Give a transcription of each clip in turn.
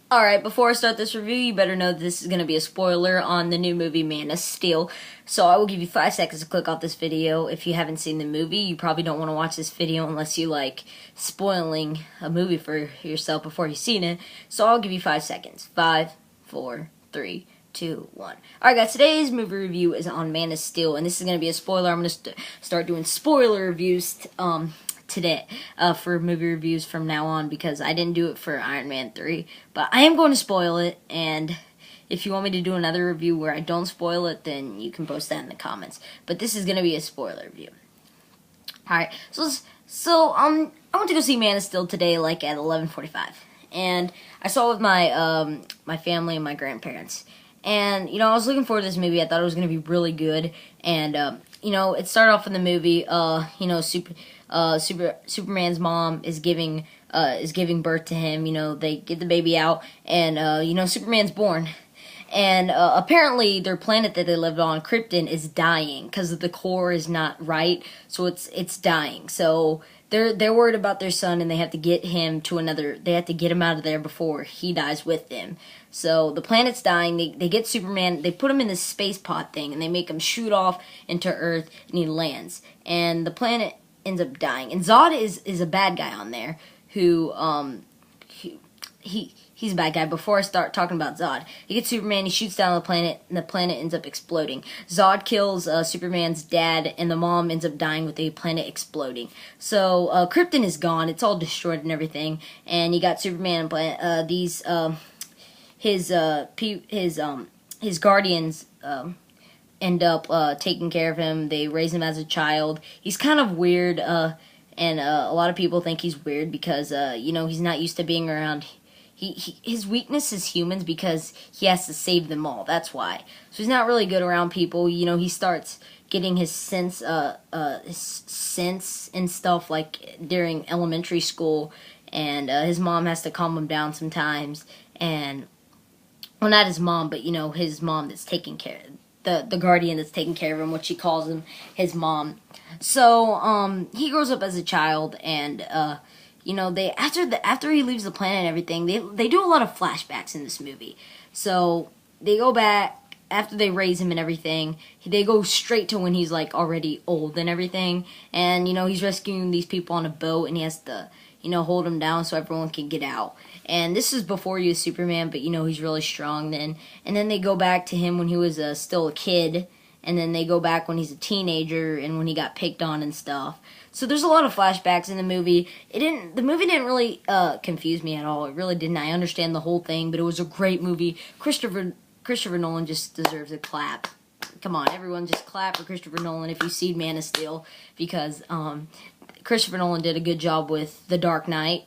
Alright, before I start this review, you better know that this is going to be a spoiler on the new movie Man of Steel. So I will give you 5 seconds to click off this video. If you haven't seen the movie, you probably don't want to watch this video unless you like spoiling a movie for yourself before you've seen it. So I'll give you 5 seconds. 5, 4, 3, 2, 1. Alright guys, today's movie review is on Man of Steel, and this is going to be a spoiler. I'm going to start doing spoiler reviews today for movie reviews from now on, because I didn't do it for Iron Man 3, but I am going to spoil it. And if you want me to do another review where I don't spoil it, then you can post that in the comments, but this is going to be a spoiler review. Alright, so I went to go see Man of Steel today, like at 11:45, and I saw it with my my family and my grandparents. And I was looking forward to this movie. I thought it was going to be really good. And it started off in the movie. Superman's mom is giving birth to him. They get the baby out, and Superman's born. And apparently their planet that they lived on, Krypton, is dying because the core is not right, so it's dying. So they're worried about their son, and they have to get him to another. They have to get him out of there before he dies with them. So the planet's dying. They get Superman. They put him in this space pod thing, and they make him shoot off into Earth, and he lands. And the planet ends up dying. And Zod is a bad guy on there who he's a bad guy. Before I start talking about Zod, he gets Superman, he shoots down the planet, and the planet ends up exploding. Zod kills Superman's dad, and the mom ends up dying with the planet exploding. So Krypton is gone. It's all destroyed and everything. And you got Superman and his guardians end up taking care of him. They raise him as a child. He's kind of weird, and a lot of people think he's weird because he's not used to being around. His weakness is humans, because he has to save them all. That's why. So he's not really good around people. He starts getting his sense and stuff like during elementary school, and his mom has to calm him down sometimes. And well, not his mom, but his mom that's taking care of the guardian that's taking care of him, what she calls him, his mom. So he grows up as a child, and they after he leaves the planet and everything, they do a lot of flashbacks in this movie. So they go back after they raise him and everything. They go straight to when he's like already old and everything, and he's rescuing these people on a boat, and he has to hold them down so everyone can get out. And this is before he was Superman, but he's really strong then. And then they go back to him when he was still a kid, and then they go back when he's a teenager and when he got picked on and stuff. So there's a lot of flashbacks in the movie. The movie didn't really confuse me at all. It really didn't. I understand the whole thing, but it was a great movie. Christopher Nolan just deserves a clap. Come on, everyone, just clap for Christopher Nolan if you've seen Man of Steel, because Christopher Nolan did a good job with The Dark Knight.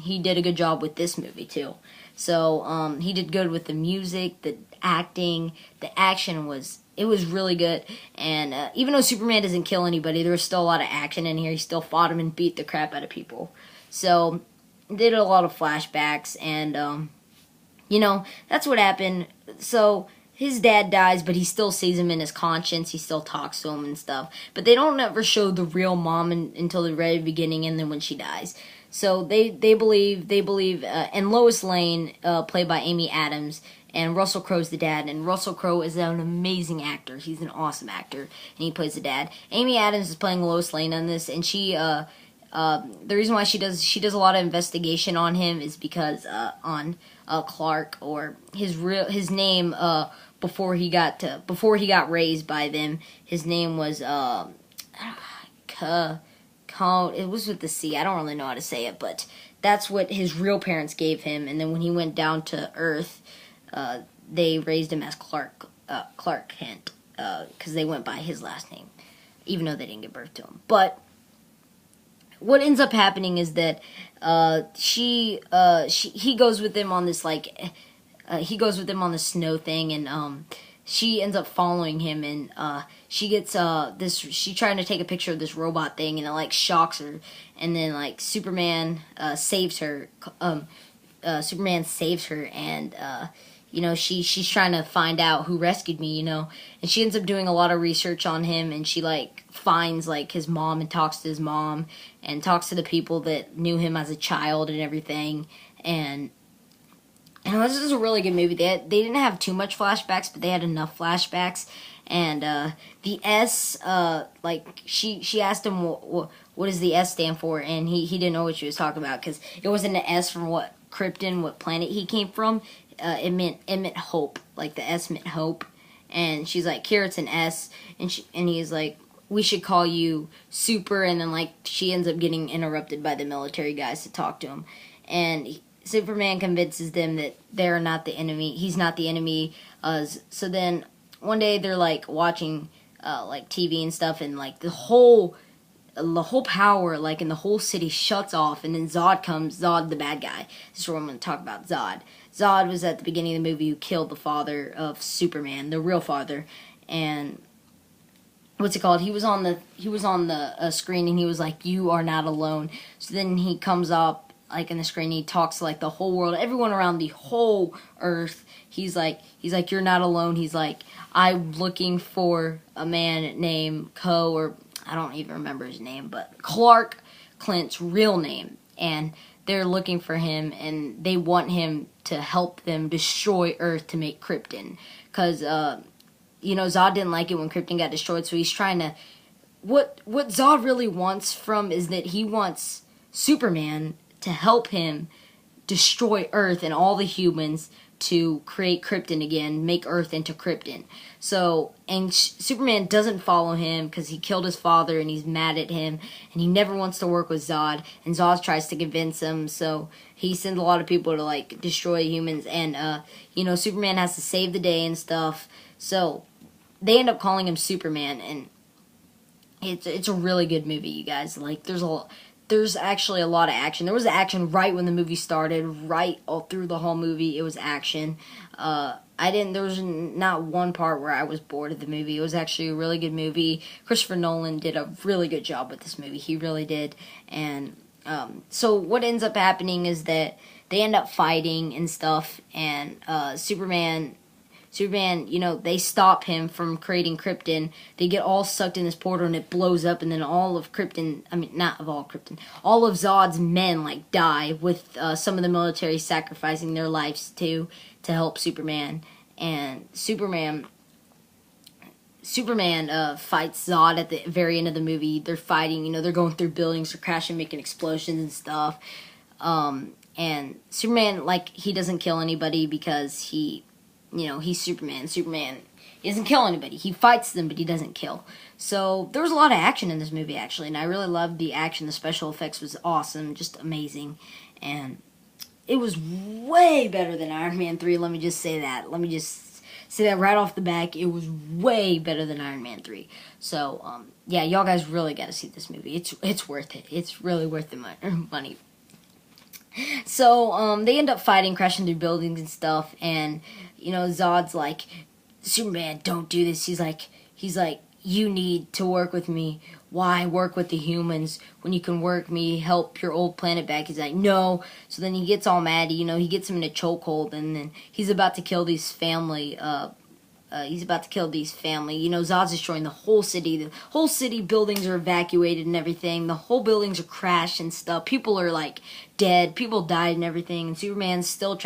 He did a good job with this movie too. So he did good with the music, the acting, the action was really good. And even though Superman doesn't kill anybody, there was still a lot of action in here. He still fought him and beat the crap out of people. So did a lot of flashbacks, and that's what happened. So his dad dies, but he still sees him in his conscience. He still talks to him and stuff. But they don't ever show the real mom until the very beginning, and then when she dies. So they believe, and Lois Lane, played by Amy Adams, and Russell Crowe's the dad. And Russell Crowe is an amazing actor. He's an awesome actor, and he plays the dad. Amy Adams is playing Lois Lane on this, and she the reason why she does a lot of investigation on him is because on Clark, or his name before he got raised by them, his name was it was with the C. I don't really know how to say it, but that's what his real parents gave him. And then when he went down to Earth, they raised him as Clark Kent, because they went by his last name, even though they didn't give birth to him. But what ends up happening is that he goes with them on this he goes with them on the snow thing, and she ends up following him, and she gets she trying to take a picture of this robot thing, and it shocks her, and then Superman saves her. Superman saves her, and she's trying to find out who rescued me, and she ends up doing a lot of research on him, and she finds his mom and talks to his mom and talks to the people that knew him as a child and everything, and this is a really good movie. They didn't have too much flashbacks, but they had enough flashbacks. And the S, like she asked him what does the S stand for, and he didn't know what she was talking about because it wasn't an S from what Krypton, what planet he came from. It meant hope, like the S meant hope. And she's like, here it's an S, and he's like, we should call you Super, and then like she ends up getting interrupted by the military guys to talk to him, and Superman convinces them that they're not the enemy. He's not the enemy. So then one day they're like watching like TV and stuff, and like the whole power like in the whole city shuts off, and then Zod comes. Zod, the bad guy. This is what I'm going to talk about. Zod was at the beginning of the movie who killed the father of Superman, the real father, and what's it called? He was on the screen, and he was like, "You are not alone." So then he comes up like in the screen. He talks to like the whole world, everyone around the whole Earth. He's like, "You're not alone." He's like, "I'm looking for a man named or I don't even remember his name, but Clark Clint's real name, and they're looking for him, and they want him to help them destroy Earth to make Krypton, because Zod didn't like it when Krypton got destroyed, so he's trying to. What Zod really wants is that he wants Superman to help him destroy Earth and all the humans to create Krypton again, make Earth into Krypton. So, and Superman doesn't follow him because he killed his father and he's mad at him, and he never wants to work with Zod, and Zod tries to convince him, so he sends a lot of people to like destroy humans, and Superman has to save the day and stuff, so they end up calling him Superman, and it's a really good movie, you guys. Like, there's actually a lot of action. There was action right when the movie started, right all through the whole movie. It was action. There was not one part where I was bored of the movie. It was actually a really good movie. Christopher Nolan did a really good job with this movie. He really did. And so what ends up happening is that they end up fighting and stuff, and Superman, they stop him from creating Krypton. They get all sucked in this portal, and it blows up, and then all of Krypton, all of Zod's men, like, die, with some of the military sacrificing their lives, to help Superman. And Superman fights Zod at the very end of the movie. They're fighting, they're going through buildings, they're crashing, making explosions and stuff. And Superman, like, he doesn't kill anybody because he's Superman. Superman doesn't kill anybody. He fights them, but he doesn't kill. So there was a lot of action in this movie, actually, and I really loved the action. The special effects was awesome, just amazing, and it was way better than Iron Man 3. Let me just say that. Let me just say that right off the back. It was way better than Iron Man 3. So, yeah, y'all guys really got to see this movie. It's worth it. It's really worth the money. So, they end up fighting, crashing through buildings and stuff, and, Zod's like, Superman, don't do this. He's like, you need to work with me. Why work with the humans when you can help your old planet back? He's like, no. So then he gets all mad, he gets him in a chokehold, and then he's about to kill these family, Zod's destroying the whole city. The whole city buildings are evacuated and everything. The whole buildings are crashed and stuff. People are, like, dead. People died and everything. And Superman's still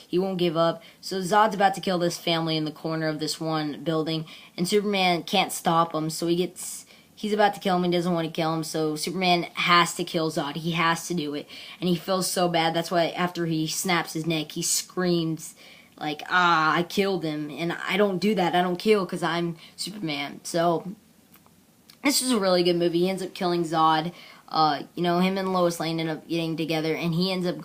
he won't give up. So Zod's about to kill this family in the corner of this one building. And Superman can't stop him. So he's about to kill him. He doesn't want to kill him. So Superman has to kill Zod. He has to do it. And he feels so bad. That's why after he snaps his neck, he screams, like, I killed him, and I don't do that. I don't kill because I'm Superman. So, this is a really good movie. He ends up killing Zod. Him and Lois Lane end up getting together, and he ends up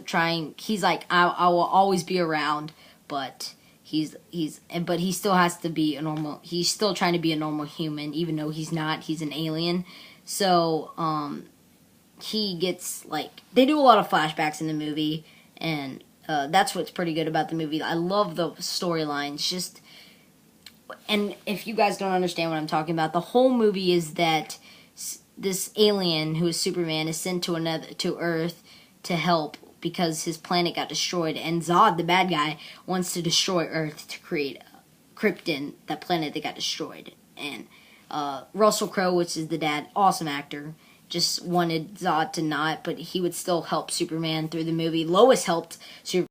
trying, he's like, I will always be around, but but he still has to be he's still trying to be a normal human, even though he's not. He's an alien. So, he gets, like, they do a lot of flashbacks in the movie, and that's what's pretty good about the movie. I love the storylines. And if you guys don't understand what I'm talking about, the whole movie is that this alien who is Superman is sent to Earth to help because his planet got destroyed, and Zod, the bad guy, wants to destroy Earth to create Krypton, that planet that got destroyed. And Russell Crowe, which is the dad, awesome actor, just wanted Zod to not, but he would still help Superman through the movie. Lois helped Superman.